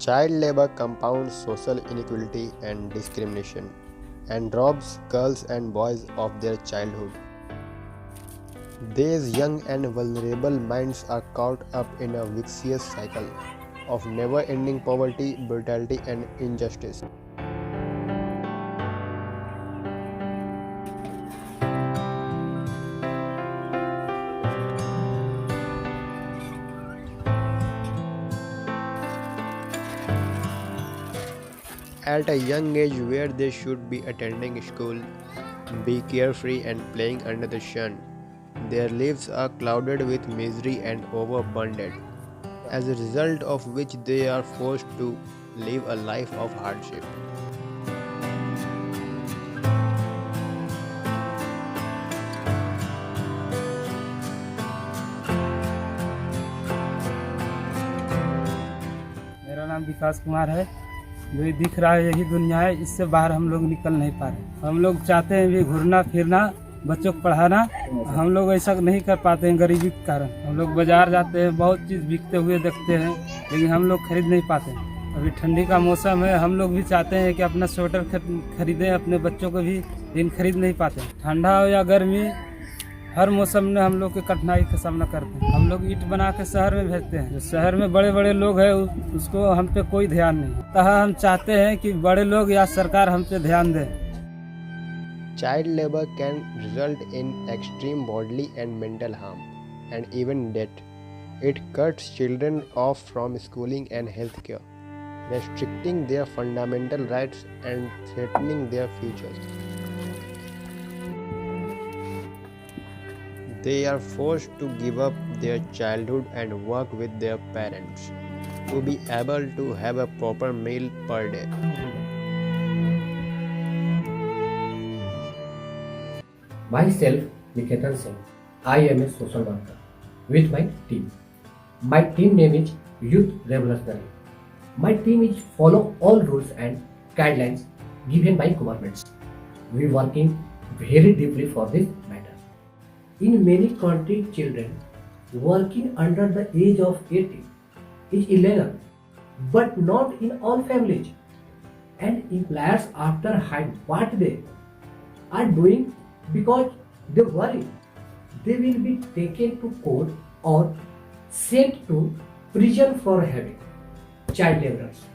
Child labor compounds social inequality and discrimination and robs girls and boys of their childhood. These young and vulnerable minds are caught up in a vicious cycle of never ending poverty, brutality, and injustice. At a young age, where they should be attending school, be carefree and playing under the sun, their lives are clouded with misery and overburdened, as a result of which they are forced to live a life of hardship. मेरा नाम विकास कुमार है। जो ये दिख रहा है यही दुनिया है, इससे बाहर हम लोग निकल नहीं पा रहे। हम लोग चाहते हैं भी घूरना फिरना, बच्चों को पढ़ाना, हम लोग ऐसा नहीं कर पाते हैं गरीबी के कारण। हम लोग बाजार जाते हैं, बहुत चीज़ बिकते हुए देखते हैं, लेकिन हम लोग खरीद नहीं पाते। अभी ठंडी का मौसम है, हम लोग भी चाहते हैं कि अपना स्वेटर खरीदें अपने बच्चों को भी, लेकिन खरीद नहीं पाते। ठंडा हो या गर्मी, हर मौसम में हम लोग के कठिनाई का सामना करते हैं। हम लोग ईंट बना के शहर में भेजते हैं। जो शहर में बड़े बड़े लोग हैं उसको हम पे कोई ध्यान नहीं। अतः हम चाहते हैं कि बड़े लोग या सरकार हम पे ध्यान दें। Child labor can result in extreme bodily and mental harm, and even death. It cuts children off from schooling and healthcare, restricting their fundamental rights and threatening their futures. They are forced to give up their childhood and work with their parents to be able to have a proper meal per day. Myself, Niketan Singh. I am a social worker with my team. My team name is Youth Revolutionary. My team is follow all rules and guidelines given by governments. We working very deeply for this matter. In many countries, children working under the age of 18 is illegal, but not in all families. And employers after hide what they are doing because they worry they will be taken to court or sent to prison for having child laborers.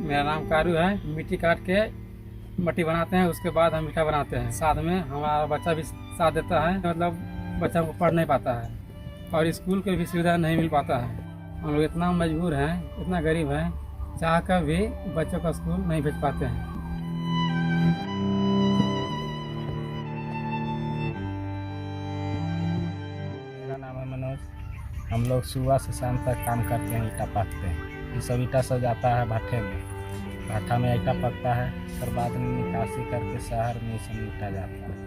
मेरा नाम कारू है। मिट्टी काट के मट्टी बनाते हैं, उसके बाद हम मीठा बनाते हैं। साथ में हमारा बच्चा भी साथ देता है, मतलब बच्चा को पढ़ नहीं पाता है और स्कूल की भी सुविधा नहीं मिल पाता है। हम लोग इतना मजबूर हैं, इतना गरीब हैं, चाह कर भी बच्चों का स्कूल नहीं भेज पाते हैं। मेरा नाम है मनोज। हम लोग सुबह से शाम तक काम करते हैं, ईटा पाथते हैं। ये सब ईटा सब जाता है भट्ठे में, भट्ठा में ईटा पकता है, फिर बाद में निकासी करके शहर में सब ईटा जाता है।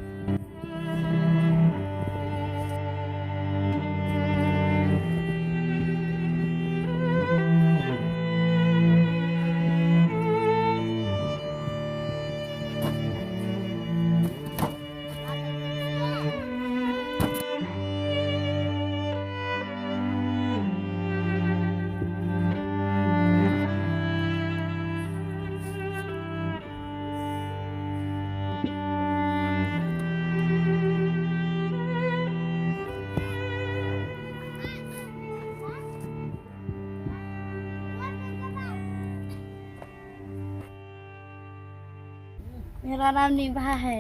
मेरा नाम निभा है।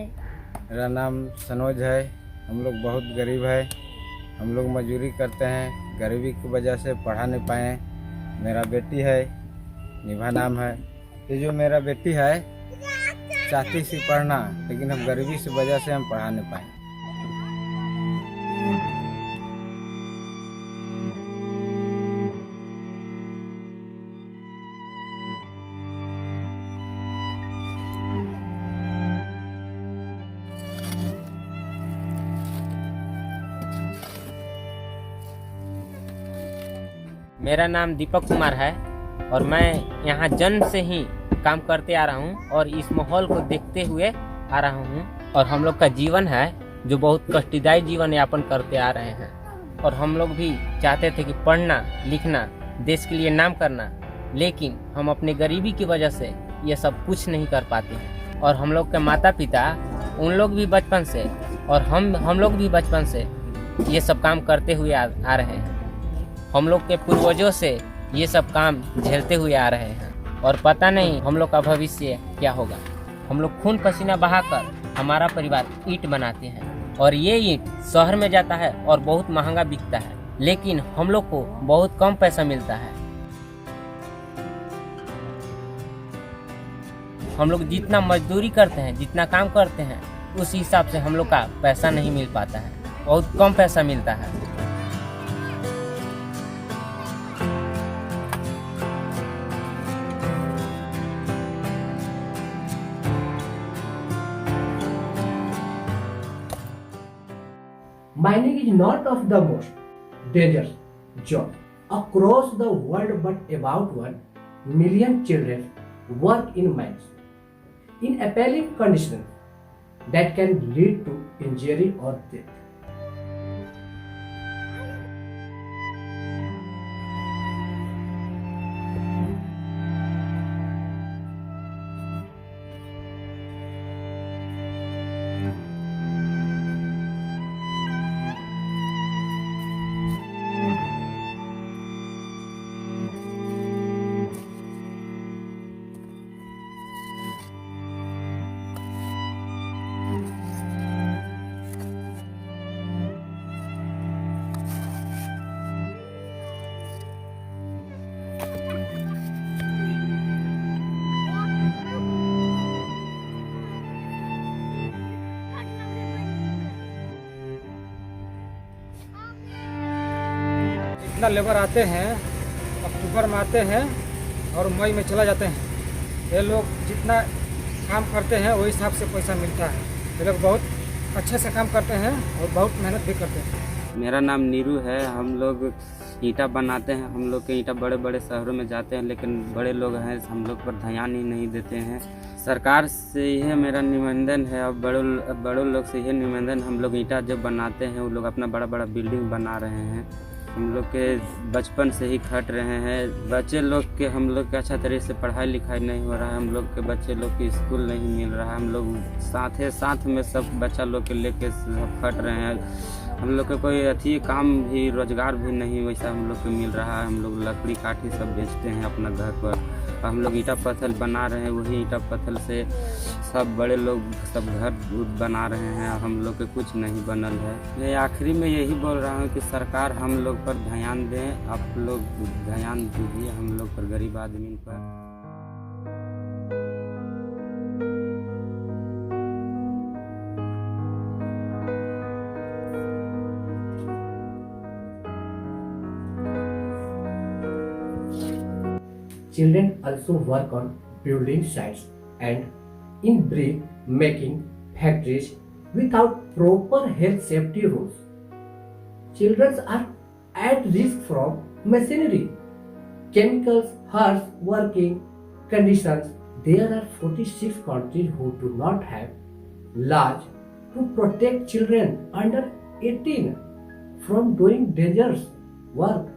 मेरा नाम सनोज है। हम लोग बहुत गरीब है, हम लोग मजदूरी करते हैं, गरीबी की वजह से पढ़ा नहीं पाए। मेरा बेटी है, निभा नाम है। ये जो मेरा बेटी है चाहती सी पढ़ना, लेकिन हम गरीबी की वजह से हम पढ़ा नहीं पाए। मेरा नाम दीपक कुमार है और मैं यहाँ जन्म से ही काम करते आ रहा हूँ और इस माहौल को देखते हुए आ रहा हूँ। और हम लोग का जीवन है जो बहुत कष्टदायी जीवन यापन करते आ रहे हैं और हम लोग भी चाहते थे कि पढ़ना लिखना देश के लिए नाम करना, लेकिन हम अपने गरीबी की वजह से ये सब कुछ नहीं कर पाते हैं। और हम लोग के माता पिता उन लोग भी बचपन से और हम लोग भी बचपन से ये सब काम करते हुए आ रहे हैं। हम लोग के पूर्वजों से ये सब काम झेलते हुए आ रहे हैं और पता नहीं हम लोग का भविष्य क्या होगा। हम लोग खून पसीना बहाकर हमारा परिवार ईंट बनाते हैं और ये ईंट शहर में जाता है और बहुत महंगा बिकता है, लेकिन हम लोग को बहुत कम पैसा मिलता है। हम लोग जितना मजदूरी करते हैं, जितना काम करते हैं, उस हिसाब से हम लोग का पैसा नहीं मिल पाता है, बहुत कम पैसा मिलता है। Mining is not of the most dangerous job across the world, but about 1 million children work in mines in appalling conditions that can lead to injury or death. जितना लेबर आते हैं अक्टूबर में आते हैं और मई में चला जाते हैं। ये लोग जितना काम करते हैं वही हिसाब से पैसा मिलता है। ये लोग बहुत अच्छे से काम करते हैं और बहुत मेहनत भी करते हैं। मेरा नाम नीरू है। हम लोग ईंटा बनाते हैं। हम लोग के ईंटा बड़े बड़े शहरों में जाते हैं, लेकिन बड़े लोग हैं हम लोग पर ध्यान ही नहीं देते हैं। सरकार से यह मेरा निवेदन है और बड़े लोग से यह निवेदन, हम लोग ईंटा जब बनाते हैं वो लोग अपना बड़ा बड़ा बिल्डिंग बना रहे हैं। हम लोग के बचपन से ही खट रहे हैं। बच्चे लोग के हम लोग के अच्छा तरीके से पढ़ाई लिखाई नहीं हो रहा है। हम लोग के बच्चे लोग की स्कूल नहीं मिल रहा है। हम लोग साथ में सब बच्चा लोग के लेके सब खट रहे हैं। हम लोग के कोई अथी काम भी रोजगार भी नहीं वैसा हम लोग को मिल रहा है। हम लोग लकड़ी काठी सब बेचते हैं अपना घर पर। हम लोग ईंटा पत्थर बना रहे हैं, वही ईंटा पत्थर से सब बड़े लोग सब घर बना रहे हैं। हम लोग के कुछ नहीं बनल है। मैं आखिरी में यही बोल रहा हूँ कि सरकार हम लोग पर ध्यान दें। आप लोग ध्यान दीजिए हम लोग पर, गरीब आदमी पर। Children also work on building sites and in brick making factories without proper health safety rules. Children are at risk from machinery, chemicals, harsh working conditions. There are 46 countries who do not have laws to protect children under 18 from doing dangerous work.